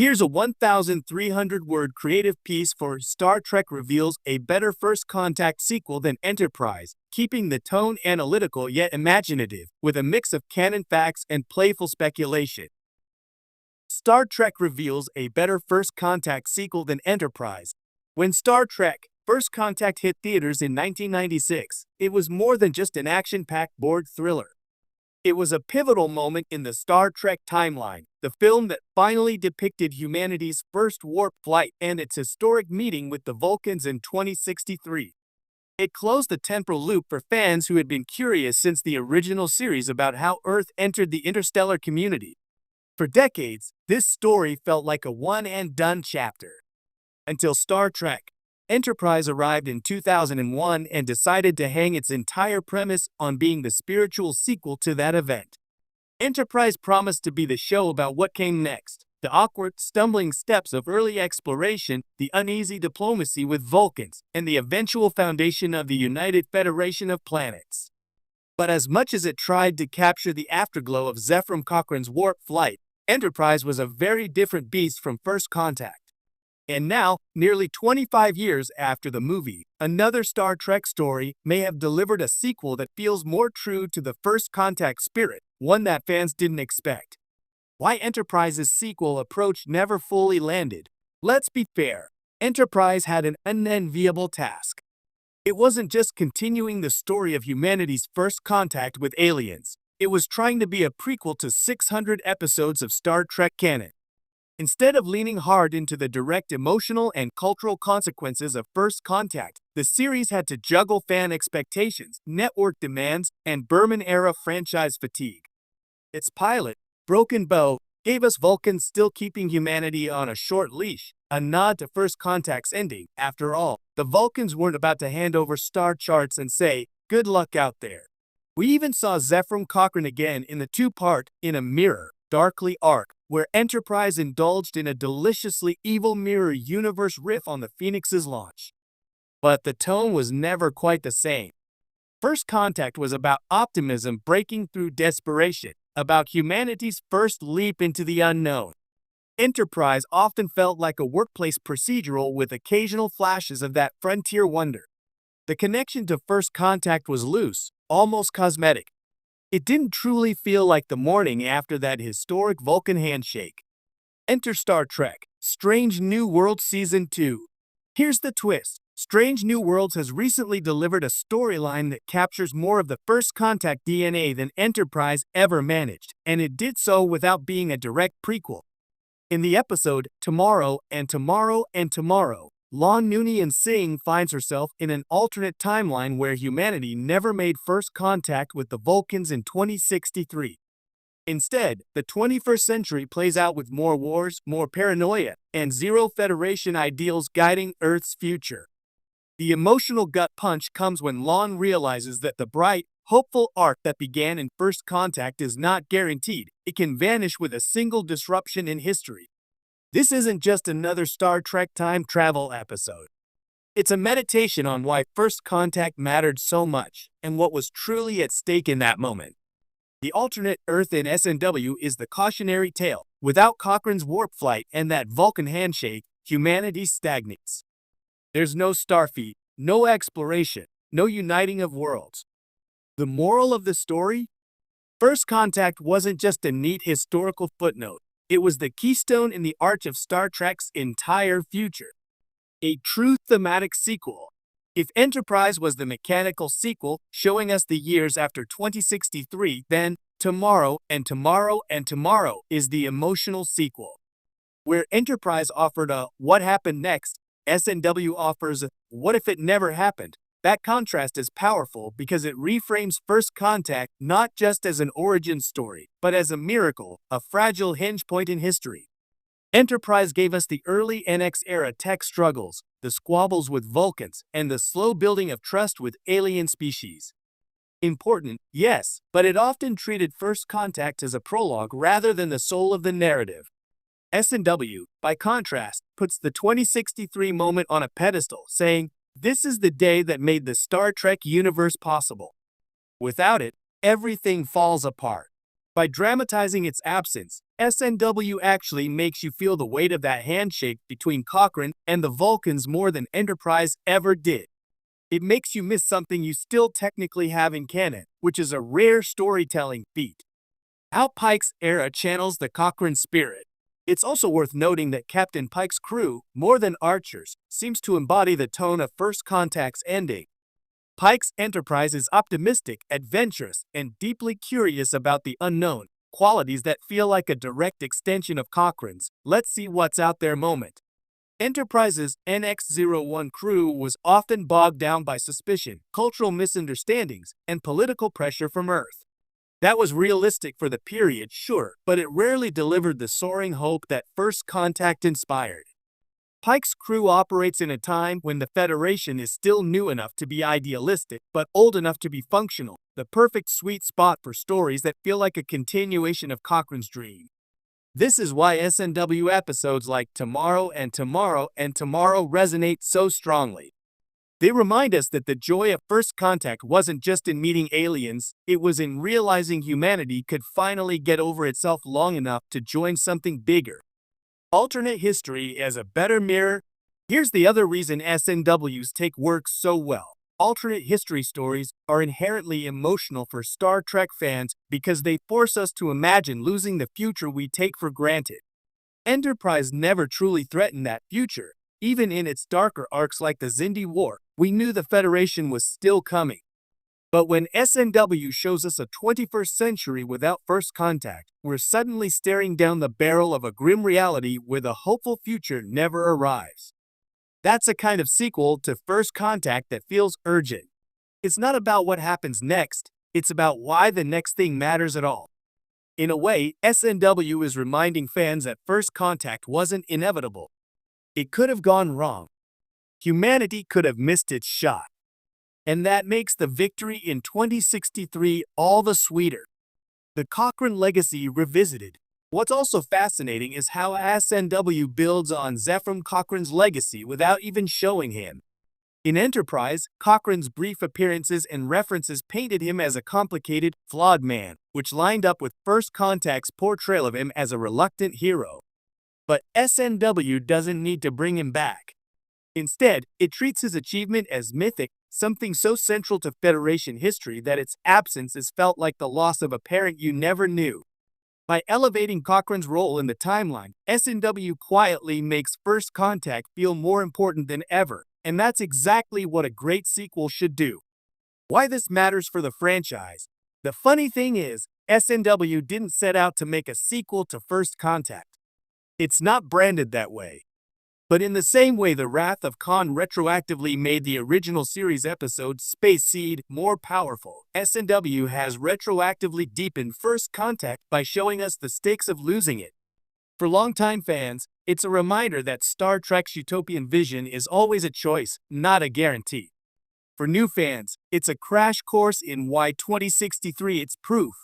Here's a 1,300-word creative piece for Star Trek reveals a better First Contact sequel than Enterprise, keeping the tone analytical yet imaginative, with a mix of canon facts and playful speculation. Star Trek reveals a better First Contact sequel than Enterprise. When Star Trek First Contact hit theaters in 1996, it was more than just an action-packed board thriller. It was a pivotal moment in the Star Trek timeline, the film that finally depicted humanity's first warp flight and its historic meeting with the Vulcans in 2063. It closed the temporal loop for fans who had been curious since the original series about how Earth entered the interstellar community. For decades, this story felt like a one-and-done chapter. Until Star Trek Enterprise arrived in 2001 and decided to hang its entire premise on being the spiritual sequel to that event. Enterprise promised to be the show about what came next, the awkward, stumbling steps of early exploration, the uneasy diplomacy with Vulcans, and the eventual foundation of the United Federation of Planets. But as much as it tried to capture the afterglow of Zefram Cochrane's warp flight, Enterprise was a very different beast from First Contact. And now, nearly 25 years after the movie, another Star Trek story may have delivered a sequel that feels more true to the First Contact spirit, one that fans didn't expect. Why Enterprise's sequel approach never fully landed? Let's be fair, Enterprise had an unenviable task. It wasn't just continuing the story of humanity's first contact with aliens. It was trying to be a prequel to 600 episodes of Star Trek canon. Instead of leaning hard into the direct emotional and cultural consequences of First Contact, the series had to juggle fan expectations, network demands, and Berman-era franchise fatigue. Its pilot, Broken Bow, gave us Vulcans still keeping humanity on a short leash, a nod to First Contact's ending. After all, the Vulcans weren't about to hand over star charts and say, "Good luck out there." We even saw Zefram Cochrane again in the two-part In a Mirror, Darkly arc, where Enterprise indulged in a deliciously evil mirror universe riff on the Phoenix's launch. But the tone was never quite the same. First Contact was about optimism breaking through desperation, about humanity's first leap into the unknown. Enterprise often felt like a workplace procedural with occasional flashes of that frontier wonder. The connection to First Contact was loose, almost cosmetic. It didn't truly feel like the morning after that historic Vulcan handshake. Enter Star Trek Strange New Worlds Season 2. Here's the twist. Strange New Worlds has recently delivered a storyline that captures more of the First Contact DNA than Enterprise ever managed, and it did so without being a direct prequel. In the episode Tomorrow and Tomorrow and Tomorrow, Lon Noonien Singh finds herself in an alternate timeline where humanity never made first contact with the Vulcans in 2063. Instead, the 21st century plays out with more wars, more paranoia, and Zero Federation ideals guiding Earth's future. The emotional gut punch comes when Lon realizes that the bright, hopeful arc that began in First Contact is not guaranteed. It can vanish with a single disruption in history. This isn't just another Star Trek time travel episode. It's a meditation on why First Contact mattered so much and what was truly at stake in that moment. The alternate Earth in SNW is the cautionary tale. Without Cochrane's warp flight and that Vulcan handshake, humanity stagnates. There's no Starfleet, no exploration, no uniting of worlds. The moral of the story? First Contact wasn't just a neat historical footnote. It was the keystone in the arch of Star Trek's entire future. A true thematic sequel. If Enterprise was the mechanical sequel, showing us the years after 2063, then Tomorrow and Tomorrow and Tomorrow is the emotional sequel. Where Enterprise offered a "what happened next," SNW offers a "what if it never happened." That contrast is powerful because it reframes First Contact not just as an origin story, but as a miracle, a fragile hinge point in history. Enterprise gave us the early NX-era tech struggles, the squabbles with Vulcans, and the slow building of trust with alien species. Important, yes, but it often treated First Contact as a prologue rather than the soul of the narrative. SNW, by contrast, puts the 2063 moment on a pedestal, saying, "This is the day that made the Star Trek universe possible." Without it, everything falls apart. By dramatizing its absence, SNW actually makes you feel the weight of that handshake between Cochrane and the Vulcans more than Enterprise ever did. It makes you miss something you still technically have in canon, which is a rare storytelling feat. How Pike's era channels the Cochrane spirit. It's also worth noting that Captain Pike's crew, more than Archer's, seems to embody the tone of First Contact's ending. Pike's Enterprise is optimistic, adventurous, and deeply curious about the unknown, qualities that feel like a direct extension of Cochrane's "let's see what's out there" moment. Enterprise's NX-01 crew was often bogged down by suspicion, cultural misunderstandings, and political pressure from Earth. That was realistic for the period, sure, but it rarely delivered the soaring hope that First Contact inspired. Pike's crew operates in a time when the Federation is still new enough to be idealistic, but old enough to be functional, the perfect sweet spot for stories that feel like a continuation of Cochrane's dream. This is why SNW episodes like Tomorrow and Tomorrow and Tomorrow resonate so strongly. They remind us that the joy of First Contact wasn't just in meeting aliens, it was in realizing humanity could finally get over itself long enough to join something bigger. Alternate history as a better mirror. Here's the other reason SNWs take work so well. Alternate history stories are inherently emotional for Star Trek fans because they force us to imagine losing the future we take for granted. Enterprise never truly threatened that future. Even in its darker arcs like the Xindi War, we knew the Federation was still coming. But when SNW shows us a 21st century without First Contact, we're suddenly staring down the barrel of a grim reality where the hopeful future never arrives. That's a kind of sequel to First Contact that feels urgent. It's not about what happens next, it's about why the next thing matters at all. In a way, SNW is reminding fans that First Contact wasn't inevitable. It could have gone wrong. Humanity could have missed its shot. And that makes the victory in 2063 all the sweeter. The Cochrane Legacy Revisited. What's also fascinating is how SNW builds on Zefram Cochrane's legacy without even showing him. In Enterprise, Cochrane's brief appearances and references painted him as a complicated, flawed man, which lined up with First Contact's portrayal of him as a reluctant hero. But SNW doesn't need to bring him back. Instead, it treats his achievement as mythic, something so central to Federation history that its absence is felt like the loss of a parent you never knew. By elevating Cochrane's role in the timeline, SNW quietly makes First Contact feel more important than ever, and that's exactly what a great sequel should do. Why this matters for the franchise? The funny thing is, SNW didn't set out to make a sequel to First Contact. It's not branded that way. But in the same way the Wrath of Khan retroactively made the original series episode Space Seed more powerful, SNW has retroactively deepened First Contact by showing us the stakes of losing it. For longtime fans, it's a reminder that Star Trek's utopian vision is always a choice, not a guarantee. For new fans, it's a crash course in why 2063 it's proof